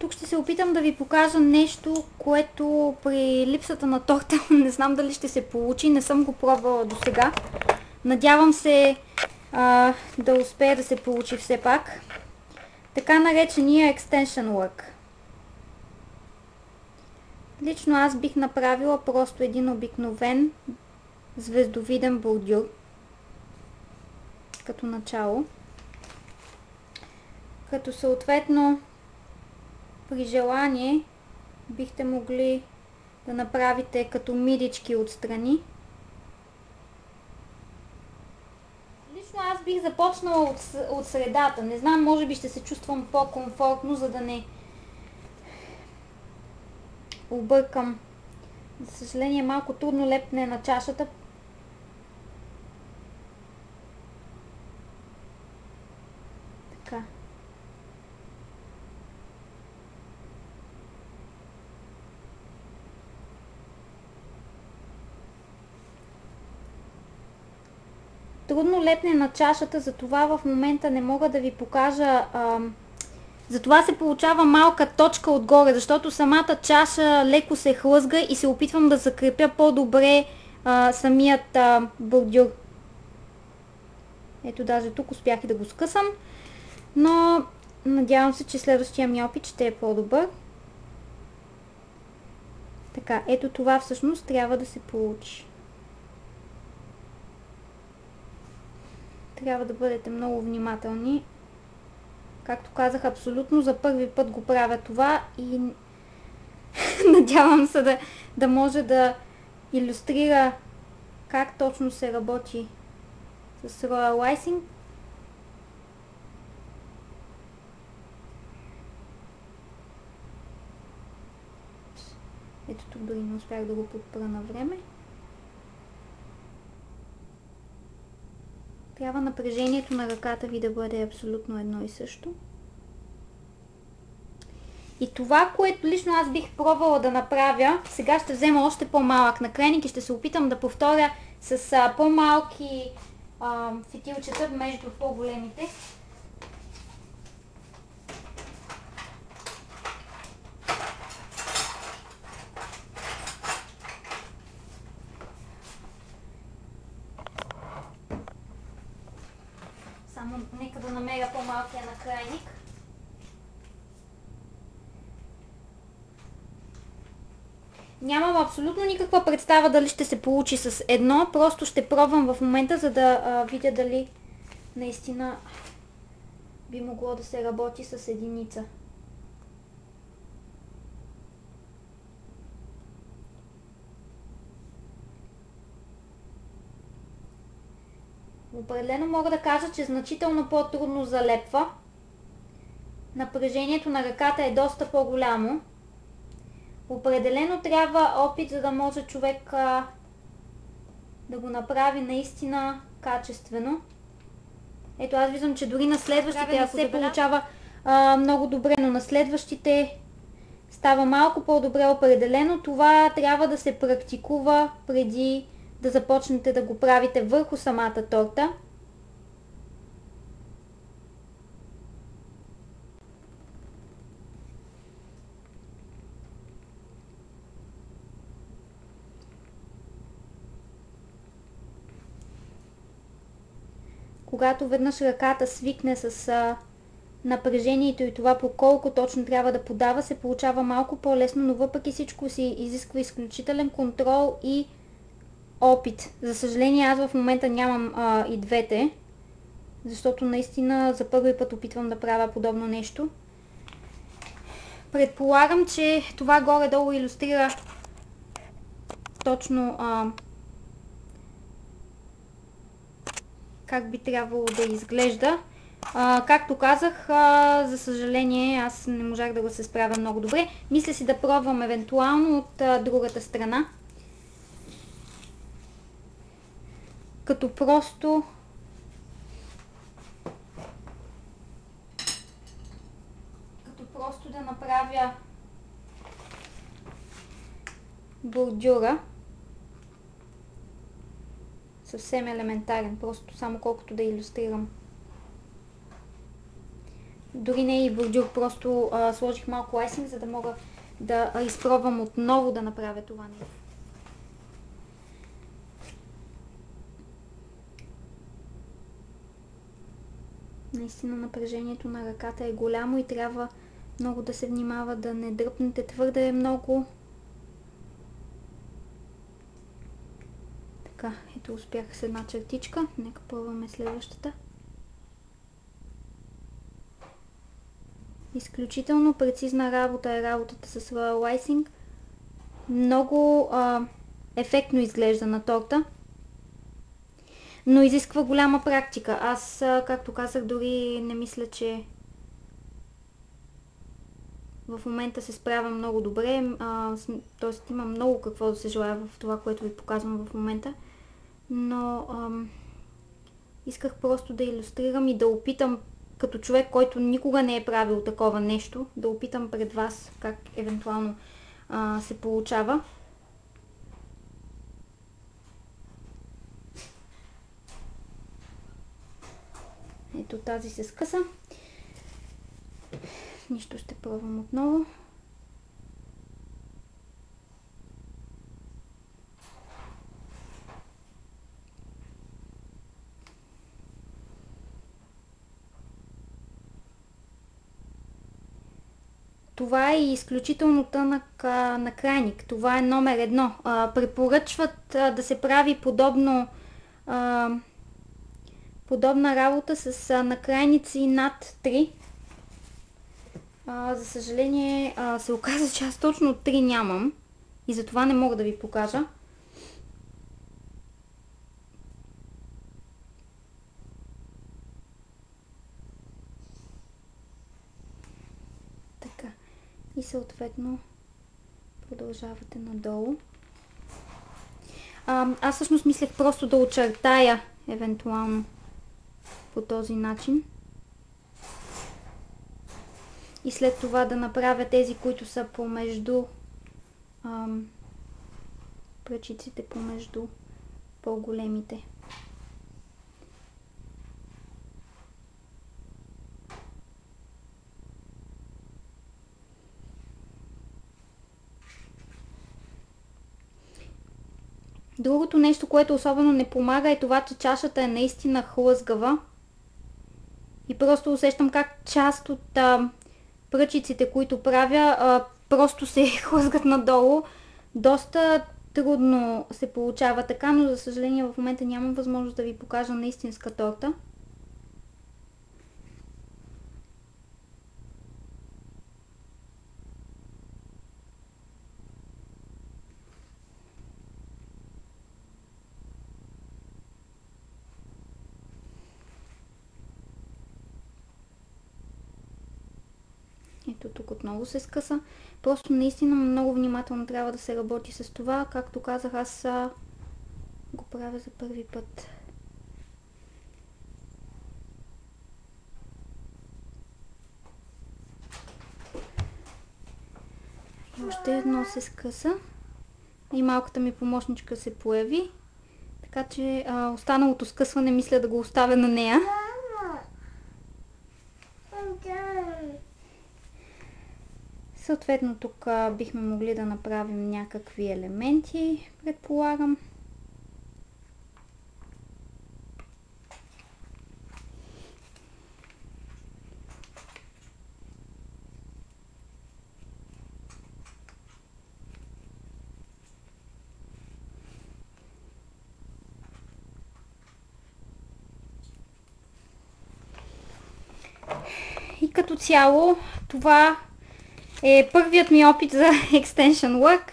Тук ще се опитам да ви покажа нещо, което при липсата на торта не знам дали ще се получи. Не съм го пробвала до сега. Надявам се да успее да се получи все пак. Така наречения Extension Work. Лично аз бих направила просто един обикновен звездовиден бордюр като начало. Като съответно при желание бихте могли да направите като мидички отстрани. Лично аз бих започнала от средата. Не знам, може би ще се чувствам по-комфортно, за да не объркам. За съжаление малко трудно лепне на чашата. Така. Трудно лепне на чашата, затова в момента не мога да ви покажа. Затова се получава малка точка отгоре, защото самата чаша леко се хлъзга и се опитвам да закрепя по-добре самият бордюр. Ето даже тук успях и да го скъсам, но надявам се, че следващия ми опит ще е по-добър. Така, ето това всъщност трябва да се получи. Трябва да бъдете много внимателни. Както казах, абсолютно за първи път го правя това и надявам се да може да илюстрира как точно се работи с Royal Icing. Ето тук дори не успях да го подпра на време. Трябва напрежението на ръката ви да бъде абсолютно едно и също. И това, което лично аз бих пробвала да направя, сега ще взема още по-малък накрайник и ще се опитам да повторя с по-малки фитилчета между по-големите. Само нека да намеря по-малкия накрайник. Нямам абсолютно никаква представа дали ще се получи с едно, просто ще пробвам в момента, за да видя дали наистина би могло да се работи с единица. Определено мога да кажа, че значително по-трудно залепва. Напрежението на ръката е доста по-голямо. Определено трябва опит, за да може човек да го направи наистина качествено. Ето аз виждам, че дори на следващите не се получава много добре, но на следващите става малко по-добре определено. Това трябва да се практикува преди да започнете да го правите върху самата торта. Когато веднъж ръката свикне с напрежението и това по колко точно трябва да подава, се получава малко по-лесно, но въпреки всичко си изисква изключителен контрол и опит. За съжаление аз в момента нямам и двете, защото наистина за първи път опитвам да правя подобно нещо. Предполагам, че това горе-долу илюстрира точно как би трябвало да изглежда. Както казах, за съжаление аз не можах да го се справя много добре. Мисля си да пробвам евентуално от другата страна. Като просто да направя бордюра. Съвсем елементарен, просто само колкото да илюстрирам Дори не е и бордюр, просто сложих малко лайсинг, за да мога да изпробвам отново да направя това нещо. Наистина напрежението на ръката е голямо и трябва много да се внимава да не дръпнете твърде много. Така, ето успях с една чертичка. Нека пробваме следващата. Изключително прецизна работа е работата с лайсинг. Много ефектно изглежда на торта, но изисква голяма практика. Аз, както казах, дори не мисля, че в момента се справям много добре. Т.е. има много какво да се желая в това, което ви показвам в момента. Но исках просто да илюстрирам и да опитам, като човек, който никога не е правил такова нещо, да опитам пред вас как евентуално се получава. Ето тази се скъса. Нищо, ще пробвам отново. Това е изключително тънък накрайник. Това е номер 1. Препоръчват да се прави подобна работа с накрайници над 3. За съжаление се оказа, че аз точно 3 нямам и затова не мога да ви покажа. Така. И съответно продължавате надолу. Аз всъщност мислех просто да очертая евентуално по този начин. И след това да направя тези, които са помежду пръчиците, помежду по-големите. Другото нещо, което особено не помага, е това, че чашата е наистина хлъзгава. И просто усещам как част от пръчиците, които правя, просто се хлъзгат надолу. Доста трудно се получава така, но за съжаление в момента нямам възможност да ви покажа на истинска торта. Ето тук отново се скъса. Просто наистина много внимателно трябва да се работи с това. Както казах, аз го правя за първи път. Още едно се скъса. И малката ми помощничка се появи. Така че останалото скъсване мисля да го оставя на нея. Съответно тук бихме могли да направим някакви елементи, предполагам. И като цяло това е първият ми опит за Extension Work.